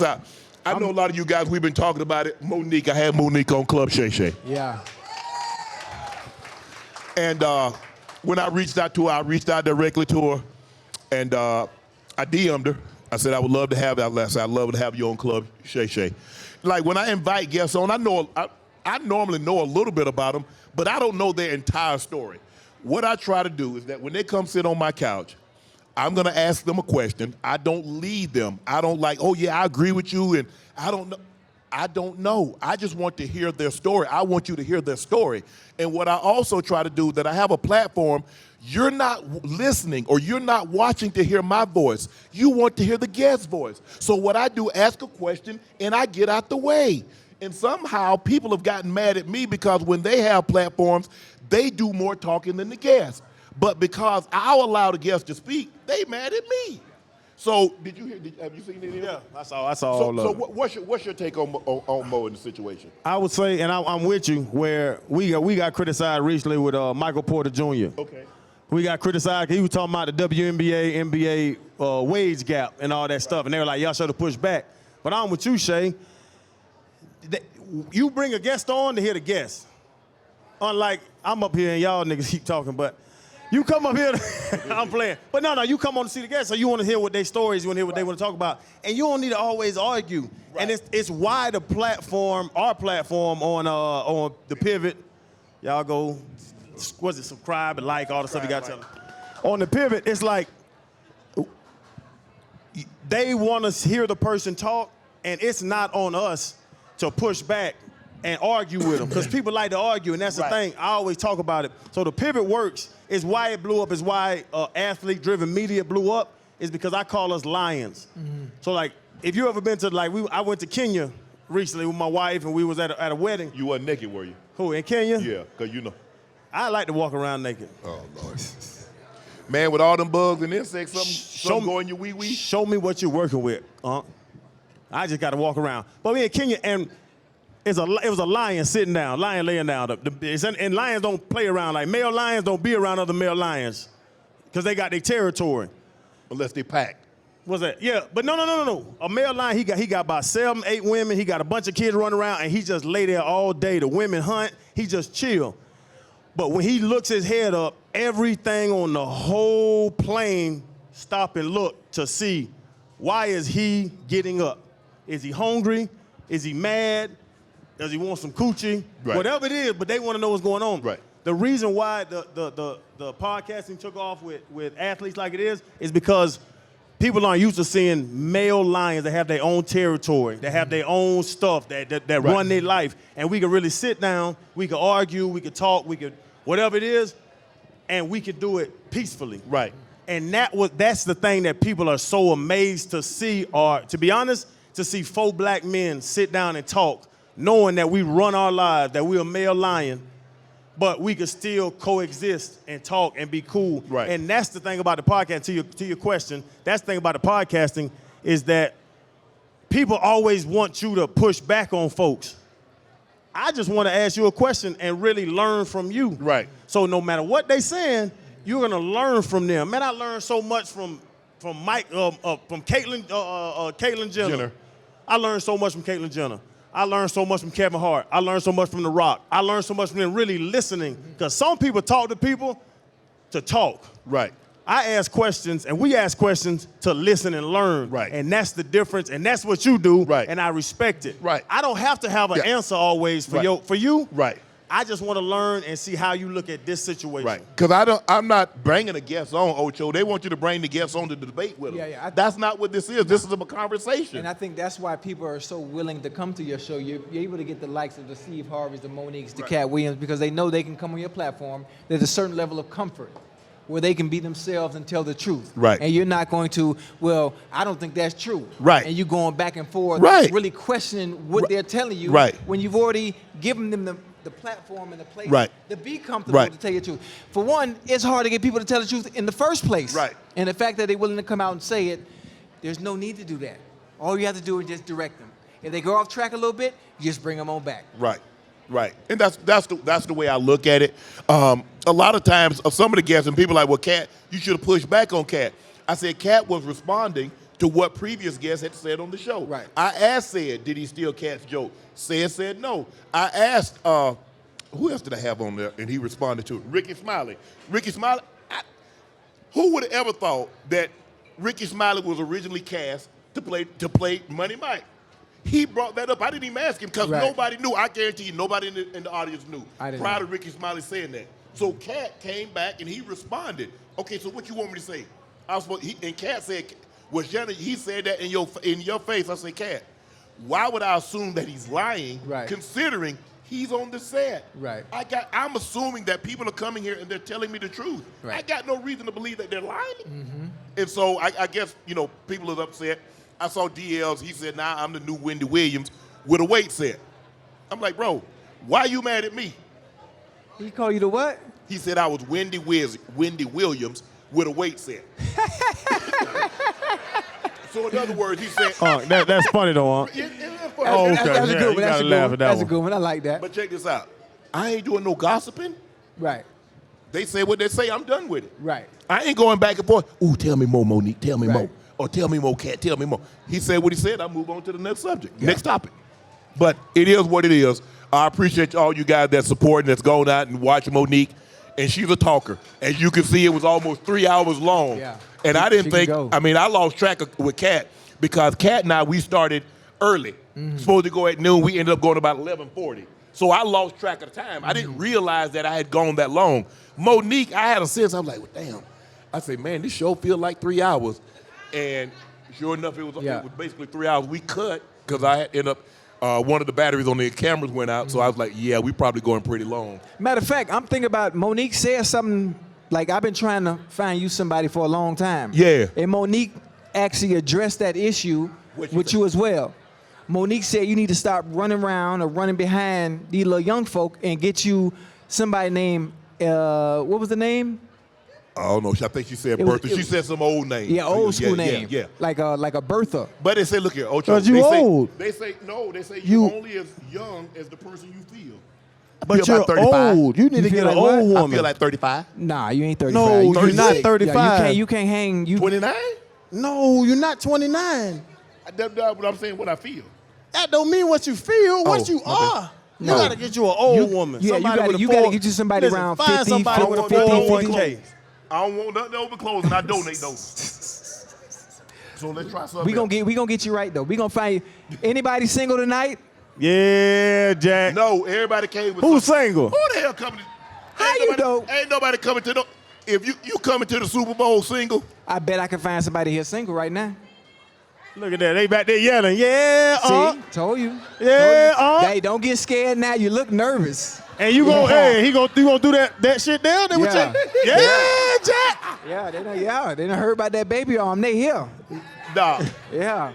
I know a lot of you guys, we've been talking about it. Monique, I had Monique on Club Shay Shay. Yeah. And when I reached out to her, I reached out directly to her, and I DM'd her. I said, I would love to have that. I'd love to have you on Club Shay Shay. Like, when I invite guests on, I normally know a little bit about them, but I don't know their entire story. What I try to do is that when they come sit on my couch, I'm gonna ask them a question. I don't lead them. I don't like, oh yeah, I agree with you, and I don't know. I don't know. I just want to hear their story. I want you to hear their story. And what I also try to do, that I have a platform, you're not listening or you're not watching to hear my voice. You want to hear the guest's voice. So what I do, ask a question and I get out the way. And somehow people have gotten mad at me because when they have platforms, they do more talking than the guest. But because I'll allow the guest to speak, they mad at me. So have you seen it? Yeah, I saw all of it. So what's your take on Mo in the situation? I would say, and I'm with you, where we got criticized recently with Michael Porter Jr. Okay. We got criticized. He was talking about the WNBA, NBA wage gap and all that stuff, and they were like, y'all should have pushed back. But I'm with you, Shay. You bring a guest on to hear the guest. Unlike I'm up here and y'all niggas keep talking, but you come up here, I'm playing. But no, you come on to see the guests, so you want to hear what their stories, you want to hear what they want to talk about. And you don't need to always argue. Right. And it's why the platform, our platform on the Pivot, y'all go, subscribe and like, all the stuff you got to tell them. On the Pivot, it's like, they want to hear the person talk, and it's not on us to push back and argue with them, because people like to argue, and that's the thing. I always talk about it. So the Pivot works. Is why it blew up. Is why athlete-driven media blew up. Is because I call us lions. Mm-hmm. So like, if you ever been to I went to Kenya recently with my wife, and we was at a wedding. You weren't naked, were you? Who, in Kenya? Yeah, because you know. I like to walk around naked. Oh Lord. Man, with all them bugs and insects, something going your wee-wee. Show me what you're working with. I just got to walk around. But we in Kenya, and it was a lion sitting down, lion laying down. And lions don't play around. Like, male lions don't be around other male lions because they got their territory. Unless they pack. What's that? Yeah, but no. A male lion, he got about 7, 8 women. He got a bunch of kids running around, and he just lay there all day. The women hunt. He just chill. But when he looks his head up, everything on the whole plane stop and look to see, why is he getting up? Is he hungry? Is he mad? Does he want some coochie? Right. Whatever it is, but they want to know what's going on. Right. The reason why the podcasting took off with athletes like it is because people aren't used to seeing male lions that have their own territory, that have their own stuff, that run their life. And we can really sit down, we can argue, we can talk, we could, whatever it is, and we can do it peacefully. Right. And that's the thing that people are so amazed to see, or to be honest, to see 4 black men sit down and talk, knowing that we run our lives, that we're a male lion, but we can still coexist and talk and be cool. Right. And that's the thing about the podcast, to your question, that's the thing about the podcasting, is that people always want you to push back on folks. I just want to ask you a question and really learn from you. Right. So no matter what they saying, you're gonna learn from them. Man, I learned so much from Caitlyn Jenner. I learned so much from Caitlyn Jenner. I learned so much from Kevin Hart. I learned so much from The Rock. I learned so much from them really listening, because some people talk to people to talk. Right. I ask questions, and we ask questions to listen and learn. Right. And that's the difference, and that's what you do. Right. And I respect it. Right. I don't have to have an answer always for you. Right. I just want to learn and see how you look at this situation. Right. Because I'm not bringing a guest on, Ocho. They want you to bring the guests on to debate with them. Yeah. That's not what this is. This is a conversation. And I think that's why people are so willing to come to your show. You're able to get the likes of the Steve Harveys, the Moniques, the Cat Williams, because they know they can come on your platform. There's a certain level of comfort where they can be themselves and tell the truth. Right. And you're not going to, well, I don't think that's true. Right. And you going back and forth, really questioning what they're telling you when you've already given them the platform and the place to be comfortable to tell you the truth. For one, it's hard to get people to tell the truth in the first place. Right. And the fact that they're willing to come out and say it, there's no need to do that. All you have to do is just direct them. If they go off track a little bit, you just bring them on back. Right. Right. And that's the way I look at it. A lot of times, some of the guests and people are like, well, Cat, you should have pushed back on Cat. I said Cat was responding to what previous guests had said on the show. Right. I asked Said, did he steal Cat's joke? Said no. I asked, who else did I have on there? And he responded to it. Ricky Smiley. Ricky Smiley, who would have ever thought that Ricky Smiley was originally cast to play Money Mike? He brought that up. I didn't even ask him because nobody knew. I guarantee you nobody in the audience knew prior to Ricky Smiley saying that. So Cat came back and he responded. Okay, so what you want me to say? And Cat said, well, Shannon, he said that in your face. I said, Cat, why would I assume that he's lying considering he's on the set? Right. I'm assuming that people are coming here and they're telling me the truth. Right. I got no reason to believe that they're lying. Mm-hmm. And so I guess, people are upset. I saw DL's, he said, nah, I'm the new Wendy Williams with a weight set. I'm like, bro, why are you mad at me? He called you the what? He said I was Wendy Williams with a weight set. So in other words, he said... Oh, that's funny though, huh? It is funny. Oh, okay. That's a good one. You gotta laugh at that That's a one. good one. I like that. But check this out. I ain't doing no gossiping. Right. They say what they say, I'm done with it. Right. I ain't going back and forth. Ooh, tell me more, Monique. Tell me Right. more. Or tell me more, Cat. Tell me more. He said what he said. I'll move on to the next subject, next topic. But it is what it is. I appreciate all you guys that support and that's gone out and watched Monique. And she's a talker. As you can see, it was almost 3 hours long. Yeah. And I didn't think, go. I lost track with Cat because Cat and I, we started early. Supposed to go at noon. We ended up going about 11:40. So I lost track of the time. I didn't realize that I had gone that long. Monique, I had a sense, I was like, well, damn. I said, man, this show feels like 3 hours. And sure enough, it was basically 3 hours. We cut because I ended up, one of the batteries on the cameras went out. So I was like, yeah, we probably going pretty long. Matter of fact, I'm thinking about Monique said something like, I've been trying to find you somebody for a long time. Yeah. And Monique actually addressed that issue with you as well. Monique said you need to stop running around or running behind these little young folk and get you somebody named, what was the name? I don't know. I think she said Bertha. She said some old name. Yeah, old school name. Yeah. Like a Bertha. But they say, look here, Ocho. Because you old. They say, no, they say you only as young as the person you feel. But feel you're about 35. old. You need to feel get like an what? old I woman. feel like 35. Nah, you ain't 35. No, You you're not 36. 35. Yeah, you can't hang. 29? No, you're not 29. That's what I'm saying, what I feel. That don't mean what you feel, what you my bad. are. You gotta get you an old woman. Yeah, Somebody you with a gotta get you somebody Listen, around find 50, somebody with a 50, 401k. I don't want nothing over clothes, and I donate those. So let's try something. We gonna get you right though. We gonna find anybody single tonight. Yeah, Jack. No, everybody came with Who's something. single? Who the hell coming to? How you know? Ain't nobody coming to the. If you coming to the Super Bowl single, I bet I can find somebody here single right now. Look at that. They back there yelling. Yeah, See, told you. Yeah, Hey, don't get scared now. You look nervous. And you gonna, hey, you gonna do that shit down there with Yeah. you? Yeah, Jack. Yeah, they done heard about that baby arm. They here. nah. Yeah.